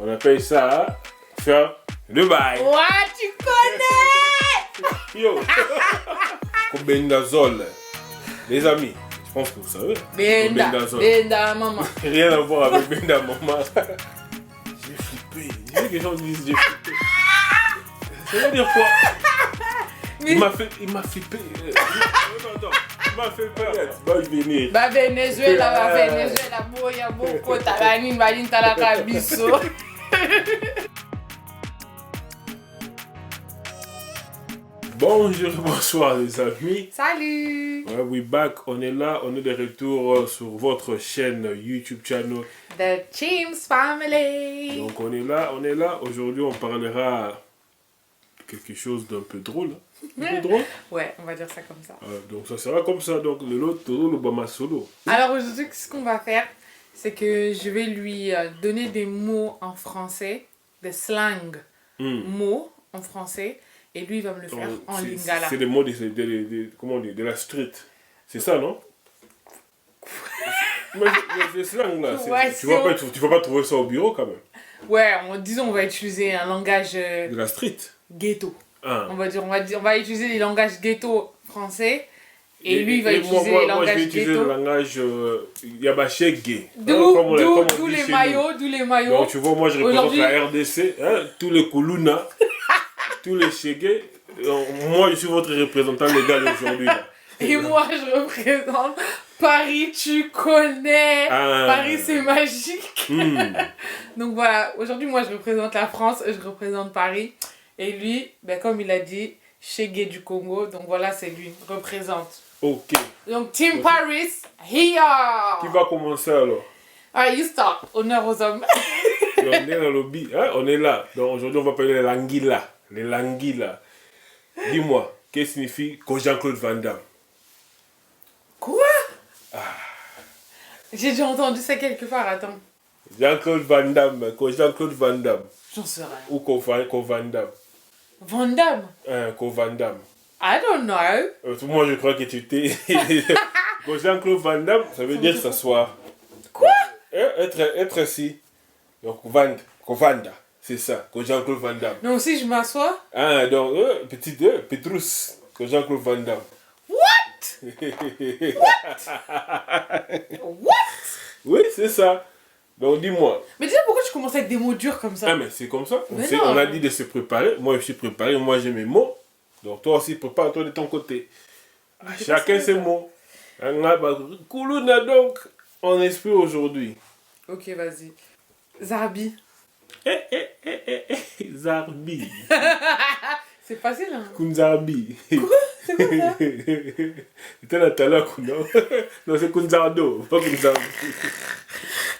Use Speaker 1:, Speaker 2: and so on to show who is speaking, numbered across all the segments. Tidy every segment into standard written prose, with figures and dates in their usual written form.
Speaker 1: On appelle ça faire le bail.
Speaker 2: Ouais, tu connais.
Speaker 1: Yo. Cobendazole. Les amis, je pense que vous savez.
Speaker 2: Benda, maman.
Speaker 1: Rien à voir avec Benda, maman. J'ai flippé. J'ai vu que les gens disent j'ai flippé. Ça veut dire quoi?
Speaker 2: Mais...
Speaker 1: Il m'a flippé. Attends, il m'a fait peur. Va venir.
Speaker 2: Ba Venezuela, boya boko talani mbali talaka biso.
Speaker 1: Bonjour, bonsoir les amis.
Speaker 2: Salut.
Speaker 1: Ouais, we back, on est là, on est de retour sur votre chaîne YouTube channel.
Speaker 2: The Chims Family.
Speaker 1: Donc on est là. Aujourd'hui on parlera de quelque chose d'un peu drôle. Un peu drôle.
Speaker 2: Ouais, on va dire ça comme ça.
Speaker 1: Donc ça sera comme ça, donc le Bama solo.
Speaker 2: Alors aujourd'hui, ce qu'on va faire, c'est que je vais lui donner des mots en français, des slangs mots en français. Et lui, il va me le faire en lingala.
Speaker 1: C'est des mots comment on dit, de la street. C'est ça, non? Mais c'est slang là.
Speaker 2: Ouais,
Speaker 1: tu vas pas trouver ça au bureau quand même.
Speaker 2: Ouais, disons, on va utiliser un langage...
Speaker 1: de la street.
Speaker 2: Ghetto.
Speaker 1: Ah.
Speaker 2: On va utiliser les langages ghetto français. Et lui, il va utiliser les langages ghetto.
Speaker 1: Moi, je vais utiliser le langage yabaché gay.
Speaker 2: D'où les maillots,
Speaker 1: Donc, tu vois, moi, je représente la RDC, hein, tous les Koulouna, tous les Chégués. Moi, je suis votre représentant légal aujourd'hui.
Speaker 2: Et moi, je représente Paris, tu connais. Paris, c'est magique. Donc voilà, aujourd'hui, moi, je représente la France, je représente Paris. Et lui, ben, comme il a dit, Chégué du Congo. Donc voilà, c'est lui, représente.
Speaker 1: Ok.
Speaker 2: Donc, Team Paris, here.
Speaker 1: Qui va commencer alors?
Speaker 2: Alright, you start. Honneur aux hommes.
Speaker 1: On est dans le lobby, hein? On est là. Donc aujourd'hui, on va parler des languila. Les languila. Dis-moi, qu'est-ce que signifie Jean-Claude Van Damme?
Speaker 2: Quoi? J'ai déjà entendu ça quelque part, attends.
Speaker 1: Jean-Claude Van Damme, Jean-Claude Van Damme.
Speaker 2: J'en sais rien.
Speaker 1: Ou Van Damme.
Speaker 2: Van Damme?
Speaker 1: Van Damme.
Speaker 2: I don't know.
Speaker 1: Moi, je crois que tu t'es... Jean-Claude Van Damme, ça veut dire s'asseoir.
Speaker 2: Quoi?
Speaker 1: Être assis. Donc, Vanda, c'est ça, Jean-Claude Van Damme.
Speaker 2: Donc, si je m'assois?
Speaker 1: Donc, Petrus, Jean-Claude Van Damme.
Speaker 2: What? What?
Speaker 1: Oui, c'est ça. Donc, dis-moi.
Speaker 2: Mais dis-moi, pourquoi tu commences avec des mots durs comme ça?
Speaker 1: Ah, mais c'est comme ça. On a dit de se préparer. Moi, je suis préparé. Moi, j'ai mes mots. Donc, toi aussi, prépare-toi de ton côté. Chacun ses mots. Koulouna, donc, en esprit aujourd'hui.
Speaker 2: Ok, vas-y. Zarbi.
Speaker 1: Zarbi.
Speaker 2: C'est facile, hein?
Speaker 1: Kunzarbi.
Speaker 2: Quoi? C'est quoi ça?
Speaker 1: C'était là tout à l'heure, non? Non, c'est Kunzardo, pas Kunzarbi.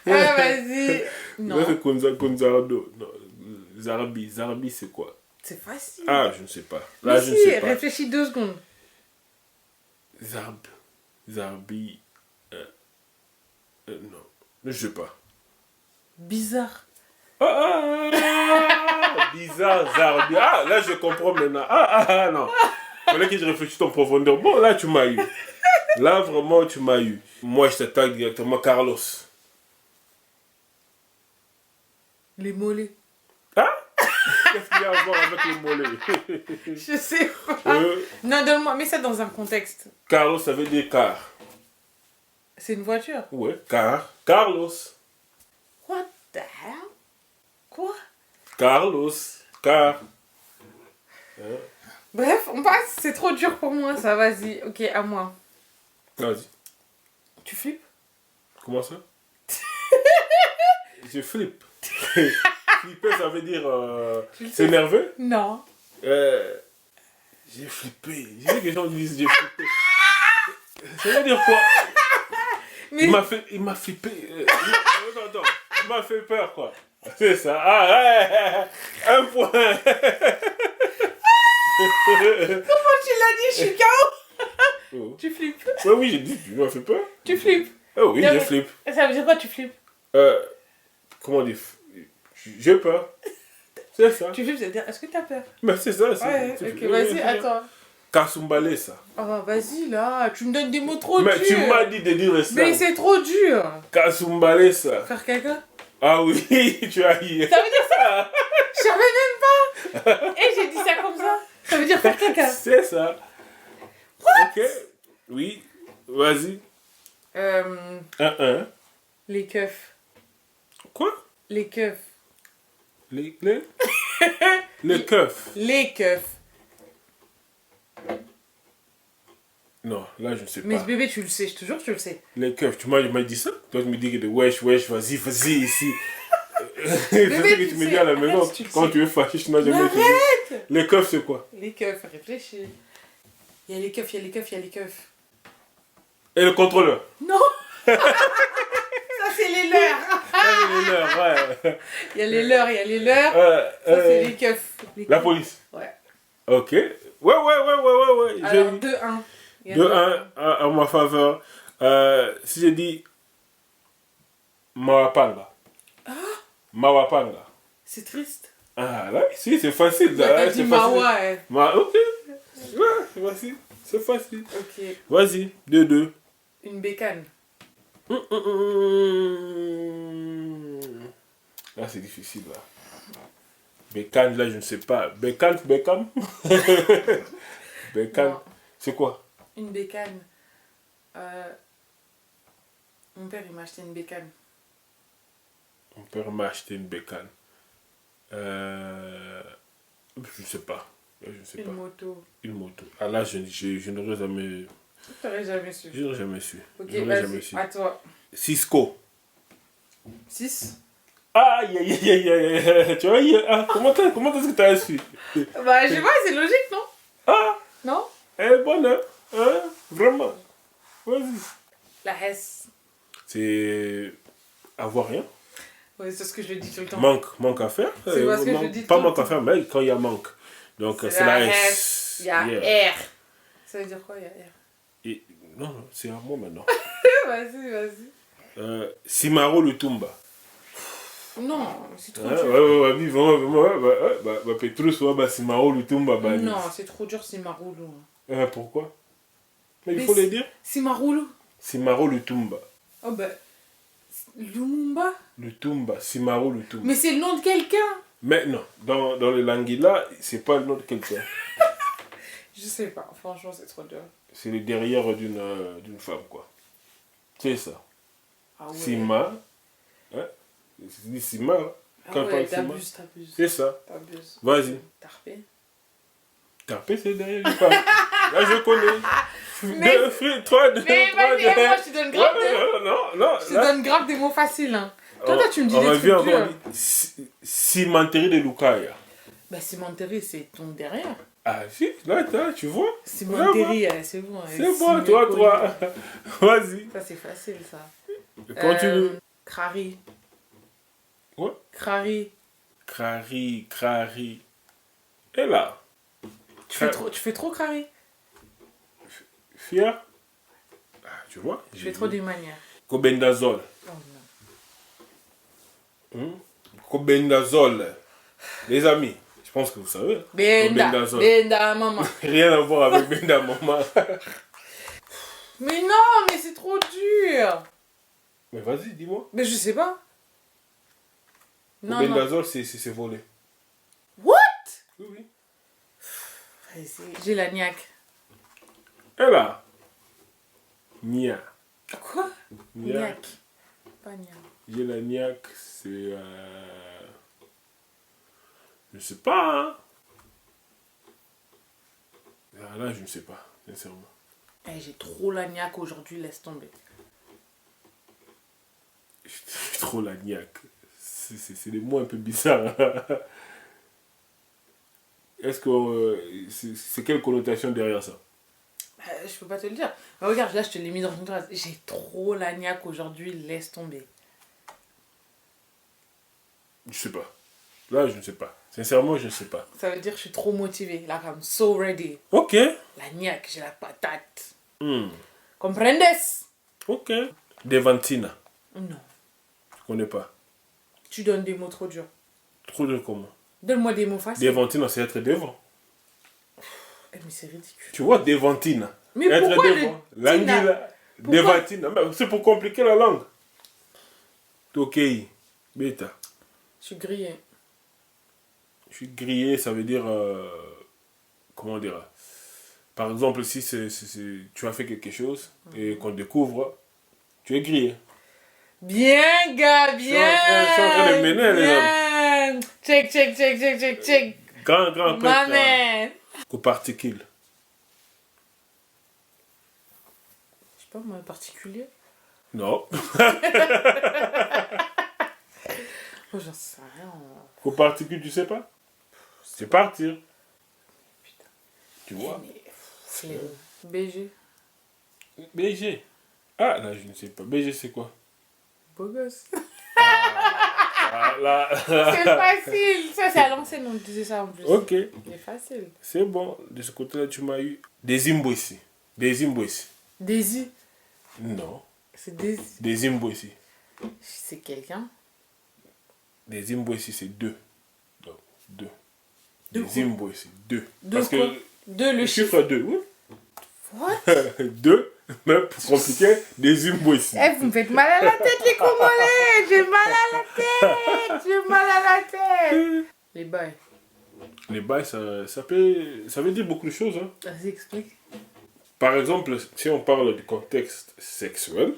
Speaker 2: Ah, vas-y. Non.
Speaker 1: C'est Kunzardo. Non, Zarbi, c'est quoi?
Speaker 2: C'est facile.
Speaker 1: Ah, je ne sais pas.
Speaker 2: Là, mais je ne sais pas. Réfléchis 2 secondes.
Speaker 1: Zarbi. Non, je ne sais pas.
Speaker 2: Bizarre.
Speaker 1: Bizarre, Zarbi. Ah, là, je comprends maintenant. Non. Il fallait que je réfléchisse en profondeur. Bon, là, tu m'as eu. Là, vraiment, tu m'as eu. Moi, je t'attaque directement Carlos.
Speaker 2: Les mollets.
Speaker 1: Hein? Qu'est-ce qu'il y a à voir avec les mollets?
Speaker 2: Je sais pas. Non, donne-moi, mets ça dans un contexte.
Speaker 1: Carlos, ça veut dire car.
Speaker 2: C'est une voiture?
Speaker 1: Ouais, car. Carlos.
Speaker 2: What the hell? Quoi?
Speaker 1: Carlos. Car.
Speaker 2: Bref, on passe. C'est trop dur pour moi, ça. Vas-y. Ok, à moi.
Speaker 1: Vas-y.
Speaker 2: Tu flippes?
Speaker 1: Comment ça? Je flippe. Flipper, ça veut dire s'énerver?
Speaker 2: Non.
Speaker 1: J'ai flippé. J'ai vu que les gens disent j'ai flippé. Ça veut dire quoi? Mais... Il m'a flippé. Attends. Il m'a fait peur, quoi. C'est ça. Un point.
Speaker 2: Comment tu l'as dit? Je suis KO. Tu flippes?
Speaker 1: Oui, j'ai dit, tu m'as fait peur.
Speaker 2: Tu flippes?
Speaker 1: Oh oui, je flippe.
Speaker 2: Ça veut dire quoi, tu flippes?
Speaker 1: Comment dire? J'ai peur. C'est ça.
Speaker 2: Tu flippes, ça veut dire, est-ce que t'as peur?
Speaker 1: Mais c'est ça.
Speaker 2: Ouais, ok, vas-y, attends.
Speaker 1: Kasumbalé, ça.
Speaker 2: Oh, vas-y, là, tu me donnes des mots trop durs.
Speaker 1: Mais tu m'as dit de dire ça.
Speaker 2: Mais c'est trop dur.
Speaker 1: Kasumbalé, ça.
Speaker 2: Faire quelqu'un?
Speaker 1: Ah oui, tu as ri.
Speaker 2: Ça veut dire ça? Je savais même pas. Et j'ai dit ça comme ça. Ça veut dire faire caca.
Speaker 1: C'est ça. Ok. Oui. Vas-y. 1-1.
Speaker 2: Les keufs.
Speaker 1: Quoi?
Speaker 2: Les keufs.
Speaker 1: Les keufs.
Speaker 2: Les keufs.
Speaker 1: Non, là je ne sais
Speaker 2: Mais
Speaker 1: pas.
Speaker 2: ce bébé, tu le sais, je te jure que tu le sais.
Speaker 1: Les keufs, tu m'as dit ça? Toi tu me dis que de wesh, vas-y ici.
Speaker 2: Bébé,
Speaker 1: C'est ce que tu me dis à la maison.
Speaker 2: arrête, tu le
Speaker 1: Quand
Speaker 2: sais.
Speaker 1: tu es fâché, tu n'as jamais été.
Speaker 2: Arrête.
Speaker 1: Les keufs c'est quoi?
Speaker 2: Les keufs, réfléchis. Il y a les keufs, il y a les keufs, il y a les keufs.
Speaker 1: Et le contrôleur?
Speaker 2: Non. Ça, c'est les leurs.
Speaker 1: Ah, les leurs, ouais.
Speaker 2: Il y a les leurs, il y a les leurs. Ça, c'est les keufs.
Speaker 1: La police?
Speaker 2: Ouais.
Speaker 1: Ok. Ouais.
Speaker 2: Alors, 2-1.
Speaker 1: 2-1 à ma faveur. Si je dis Mawapanga. Mawapanga.
Speaker 2: C'est triste.
Speaker 1: Ah là, si, c'est facile.
Speaker 2: T'as
Speaker 1: Là,
Speaker 2: dit Mawa, hein.
Speaker 1: Ok. Ouais, c'est facile. C'est facile.
Speaker 2: Ok.
Speaker 1: Vas-y, 2-2.
Speaker 2: Une bécane.
Speaker 1: Là, c'est difficile, là. Bécane, là, je ne sais pas. Bécane Bécane.
Speaker 2: Non.
Speaker 1: C'est quoi?
Speaker 2: Une bécane. Mon père, il m'a acheté une bécane.
Speaker 1: Mon père m'a acheté une bécane. Je ne sais pas. Je ne sais
Speaker 2: Une
Speaker 1: pas.
Speaker 2: moto.
Speaker 1: Une moto. Ah là, je n'aurais jamais...
Speaker 2: T'aurais jamais su.
Speaker 1: Je n'aurais jamais su.
Speaker 2: Ok,
Speaker 1: Je n'aurais jamais
Speaker 2: vas-y,
Speaker 1: su.
Speaker 2: à toi.
Speaker 1: Cisco.
Speaker 2: 6.
Speaker 1: Aïe. Tu vois, comment est-ce que tu as su?
Speaker 2: Bah, je sais pas, c'est logique, non?
Speaker 1: Ah,
Speaker 2: Non?
Speaker 1: elle est bonne, hein? Vraiment. Vas-y.
Speaker 2: La Hesse.
Speaker 1: C'est avoir rien.
Speaker 2: Ouais, c'est ce que je dis tout le temps.
Speaker 1: Manque à faire.
Speaker 2: C'est parce que je dis
Speaker 1: pas
Speaker 2: tout
Speaker 1: manque
Speaker 2: le
Speaker 1: à faire, mais quand il y a manque. Donc c'est
Speaker 2: la
Speaker 1: la
Speaker 2: S.
Speaker 1: S.
Speaker 2: Il y a
Speaker 1: Yeah.
Speaker 2: R. Ça veut dire quoi, il y a R?
Speaker 1: Et, non, c'est à moi maintenant.
Speaker 2: Vas-y.
Speaker 1: Simaro Lutumba.
Speaker 2: Non, c'est trop
Speaker 1: Ouais,
Speaker 2: dur.
Speaker 1: vivement, Petrus, Simaro Lutumba.
Speaker 2: Non, c'est trop dur, Simaroulou.
Speaker 1: Pourquoi? Mais il
Speaker 2: Mais
Speaker 1: faut le dire.
Speaker 2: Simaroulou.
Speaker 1: Simaro Lutumba.
Speaker 2: Oh bah. Lumumba.
Speaker 1: Lutumba, Simaro Lutumba.
Speaker 2: Mais c'est le nom de quelqu'un.
Speaker 1: Mais non, dans le Languila, c'est pas le nom de quelqu'un.
Speaker 2: Je sais pas, franchement, c'est trop dur.
Speaker 1: C'est le derrière d'une femme, quoi. C'est ça.
Speaker 2: Ah ouais.
Speaker 1: Sima. Hein? C'est dit Sima. Hein?
Speaker 2: Ah ouais, t'abuses.
Speaker 1: C'est ça.
Speaker 2: T'abuses.
Speaker 1: Vas-y.
Speaker 2: Tarpé.
Speaker 1: Tarpé, c'est derrière une femme. Là, je connais.
Speaker 2: Mais vas-y, moi, je te donne grave
Speaker 1: Non.
Speaker 2: Je te donne grave des mots faciles. Hein. Toi, tu me dis des trucs durs.
Speaker 1: Cimenterie de Lukaya.
Speaker 2: Bah, cimenterie, c'est ton derrière.
Speaker 1: Ah si, là, tu vois.
Speaker 2: Cimenterie, c'est bon.
Speaker 1: C'est bon, toi. Vas-y.
Speaker 2: Ça, c'est facile, ça.
Speaker 1: Continue.
Speaker 2: Crari.
Speaker 1: Ouais.
Speaker 2: Crari.
Speaker 1: Crari. Et là.
Speaker 2: Tu fais trop crari.
Speaker 1: Fier. Ah, tu vois.
Speaker 2: Je fais trop des manières.
Speaker 1: Cobendazole.
Speaker 2: Oh non.
Speaker 1: Cobendazole. Les amis, je pense que vous savez.
Speaker 2: Benda, maman.
Speaker 1: Rien à voir avec Benda, maman.
Speaker 2: Mais non, mais c'est trop dur.
Speaker 1: Mais vas-y, dis-moi.
Speaker 2: Mais je sais pas. Non.
Speaker 1: Cobendazole, c'est volé.
Speaker 2: What?
Speaker 1: Oui.
Speaker 2: J'ai la niaque.
Speaker 1: Et là. Nia.
Speaker 2: Quoi? Niaque. Pas niaque.
Speaker 1: J'ai la niaque, c'est... Je sais pas, hein. Là, je ne sais pas, sincèrement.
Speaker 2: J'ai trop la niaque aujourd'hui, laisse tomber.
Speaker 1: J'ai trop la niaque. C'est des mots un peu bizarres. Est-ce que... c'est quelle connotation derrière ça?
Speaker 2: Je peux pas te le dire. Mais regarde, là, je te l'ai mis dans une phrase. J'ai trop la niaque aujourd'hui, laisse tomber.
Speaker 1: Je sais pas. Là, je ne sais pas. Sincèrement, je ne sais pas.
Speaker 2: Ça veut dire que je suis trop motivée. Là, I'm so ready.
Speaker 1: Ok.
Speaker 2: La niaque, j'ai la patate. Comprendes?
Speaker 1: Ok. Devantina.
Speaker 2: Non.
Speaker 1: Je connais pas.
Speaker 2: Tu donnes des mots trop durs.
Speaker 1: Trop de comment?
Speaker 2: Donne-moi des mots faciles.
Speaker 1: Devantina, c'est être devant.
Speaker 2: Mais c'est ridicule.
Speaker 1: Tu vois, Devantina.
Speaker 2: Mais
Speaker 1: être
Speaker 2: pourquoi
Speaker 1: devant. L'anguilla. Devantina. C'est pour compliquer la langue. Tokei. Bêta.
Speaker 2: Je suis grillé.
Speaker 1: Je suis grillé, ça veut dire... comment dire? Par exemple, si tu as fait quelque chose et qu'on découvre, tu es grillé.
Speaker 2: Bien, gars, bien.
Speaker 1: Je suis en train de mener, les hommes.
Speaker 2: Check.
Speaker 1: Grand
Speaker 2: Maman.
Speaker 1: Qu'aux particules.
Speaker 2: Je sais pas, moi, particulier.
Speaker 1: Non.
Speaker 2: Oh, j'en sais rien.
Speaker 1: Qu'aux particules, tu sais pas? C'est partir.
Speaker 2: Putain.
Speaker 1: Tu vois?
Speaker 2: Flemme. BG.
Speaker 1: BG. Ah, là, je ne sais pas. BG, c'est quoi?
Speaker 2: Beau gosse.
Speaker 1: Là.
Speaker 2: C'est facile. Ça, c'est à l'ancienne, on disait ça en plus.
Speaker 1: Ok.
Speaker 2: C'est facile.
Speaker 1: C'est bon. De ce côté-là, tu m'as eu. Des imbossi. Des imbossi.
Speaker 2: Daisy.
Speaker 1: Non.
Speaker 2: C'est Daisy.
Speaker 1: Des imbossi.
Speaker 2: C'est quelqu'un.
Speaker 1: Des imbossi, c'est deux. Donc, deux.
Speaker 2: De
Speaker 1: Des
Speaker 2: quoi?
Speaker 1: imbossi. Deux.
Speaker 2: De
Speaker 1: Parce
Speaker 2: quoi?
Speaker 1: que
Speaker 2: De le
Speaker 1: chiffre 2, oui.
Speaker 2: What?
Speaker 1: Deux. Mais pour compliquer, des imbossi.
Speaker 2: Eh, vous me faites mal à la tête, les Congolais. J'ai mal à la tête. J'ai mal à la tête. Les bails.
Speaker 1: Les bails, ça veut dire beaucoup de choses. Hein.
Speaker 2: Vas-y, explique.
Speaker 1: Par exemple, si on parle du contexte sexuel,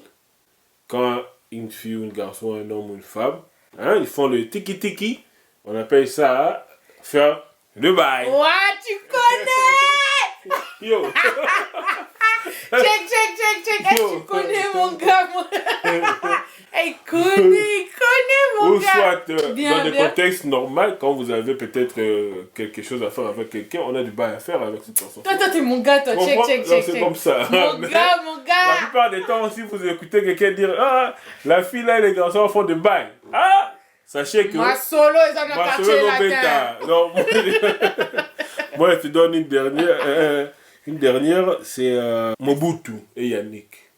Speaker 1: quand une fille, un garçon, un homme ou une femme, hein, ils font le tiki-tiki, on appelle ça faire le bail.
Speaker 2: Ouah, tu connais.
Speaker 1: Yo.
Speaker 2: Check. Eh, tu connais mon gars, moi. Eh, il connaît mon
Speaker 1: Ou
Speaker 2: gars.
Speaker 1: soit
Speaker 2: Bien,
Speaker 1: dans des
Speaker 2: bien.
Speaker 1: contextes normaux, quand vous avez peut-être quelque chose à faire avec quelqu'un, on a du bail à faire avec cette personne.
Speaker 2: Toi, t'es mon gars, toi.
Speaker 1: Bon,
Speaker 2: Check.
Speaker 1: non, c'est comme ça.
Speaker 2: Mon
Speaker 1: Mais
Speaker 2: gars.
Speaker 1: La plupart des temps, si vous écoutez quelqu'un dire ah, la fille là et les garçons font des bails. Ah, sachez que.
Speaker 2: Ma solo, ils ont un quartier latin.
Speaker 1: Non, moi, je te donne une dernière. Une dernière, c'est Mobutu et Yannick.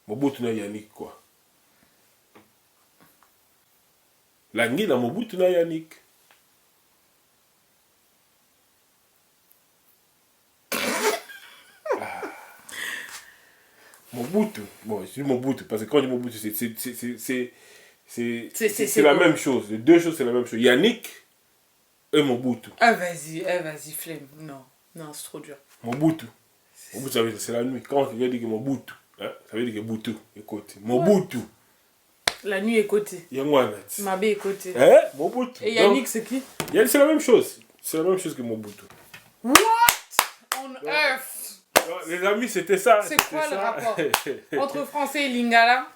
Speaker 1: Mobutu et Yannick, quoi. Langi na Mobutu na Yannick. Mobutu. Bon, je dis Mobutu, parce que quand je dis Mobutu, c'est la même chose. Les deux choses, c'est la même chose. Yannick et Mobutu.
Speaker 2: Ah, vas-y, flemme. Non, c'est trop dur.
Speaker 1: Mobutu. Mobutu, ça veut dire c'est la nuit. Quand tu veux dire que Mobutu, hein, ça veut dire que Butu est côté. Mobutu.
Speaker 2: La nuit est côté.
Speaker 1: Yangwana.
Speaker 2: Mabé est côté.
Speaker 1: Hein? Mobutu.
Speaker 2: Et Yannick, c'est qui?
Speaker 1: Yannick, c'est la même chose. C'est la même chose que Mobutu.
Speaker 2: What on earth?
Speaker 1: Les amis, c'était ça.
Speaker 2: C'est quoi
Speaker 1: ça.
Speaker 2: le rapport entre français et lingala?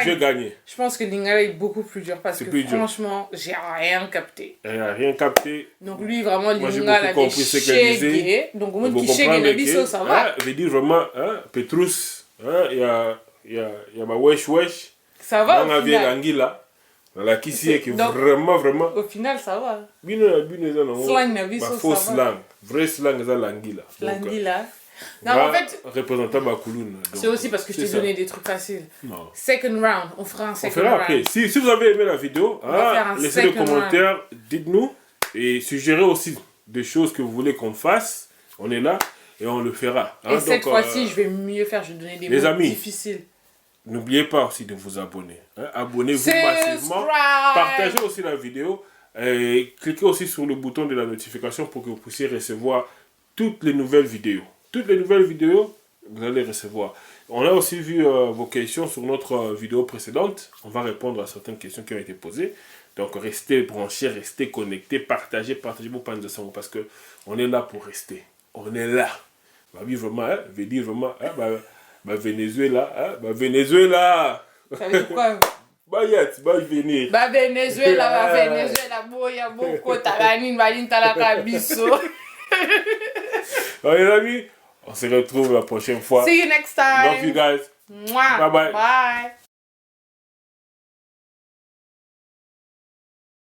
Speaker 1: J'ai gagné.
Speaker 2: Je pense que lingala est beaucoup plus dur parce que
Speaker 1: plus
Speaker 2: franchement, j'ai rien capté.
Speaker 1: Elle n'a rien capté.
Speaker 2: Donc lui, vraiment,
Speaker 1: Moi, j'ai
Speaker 2: lingala
Speaker 1: beaucoup compris ce qu'elle disait.
Speaker 2: chégué. Donc au moins,
Speaker 1: Vous
Speaker 2: qui chégué
Speaker 1: comprenez
Speaker 2: le biso, ça va.
Speaker 1: Hein, veut dire vraiment, hein, Petrus, hein, il y a ma wesh.
Speaker 2: Ça va
Speaker 1: Dans
Speaker 2: au
Speaker 1: la vieille
Speaker 2: final.
Speaker 1: Anguilla. Dans la Kissi est
Speaker 2: Donc,
Speaker 1: vraiment.
Speaker 2: Au final, ça va.
Speaker 1: Slang
Speaker 2: na biso,
Speaker 1: faux
Speaker 2: ça va.
Speaker 1: slang. Vrai slang, c'est l'Anguilla.
Speaker 2: L'Anguilla. Non, en fait,
Speaker 1: représentant Bakouloun.
Speaker 2: c'est aussi parce que je t'ai donné des trucs faciles.
Speaker 1: Non.
Speaker 2: Second round, on fera un second
Speaker 1: On fera
Speaker 2: round.
Speaker 1: après. Si vous avez aimé la vidéo,
Speaker 2: va faire un
Speaker 1: laissez des
Speaker 2: second
Speaker 1: commentaires, dites-nous et suggérez aussi des choses que vous voulez qu'on fasse. On est là et on le fera.
Speaker 2: Et cette fois-ci, je vais mieux faire, je vais donner des
Speaker 1: les
Speaker 2: mots
Speaker 1: amis,
Speaker 2: difficiles.
Speaker 1: N'oubliez pas aussi de vous abonner. Hein. Abonnez-vous
Speaker 2: Subscribe.
Speaker 1: massivement. Partagez aussi la vidéo. Et cliquez aussi sur le bouton de la notification pour que vous puissiez recevoir toutes les nouvelles vidéos. Toutes les nouvelles vidéos, vous allez recevoir. On a aussi vu vos questions sur notre vidéo précédente. On va répondre à certaines questions qui ont été posées. Donc restez branchés, restez connectés, partagez vos pages de sang parce que on est là pour rester. On est là. Vraiment, veut dire vraiment, Venezuela, Venezuela.
Speaker 2: Ça veut dire quoi?
Speaker 1: Venir.
Speaker 2: Venezuela, boya, boko, talanine, valine, talaka, biso.
Speaker 1: Les amis, on se retrouve la prochaine fois.
Speaker 2: See you next time.
Speaker 1: Love you guys.
Speaker 2: Mwah.
Speaker 1: Bye bye.
Speaker 2: Bye.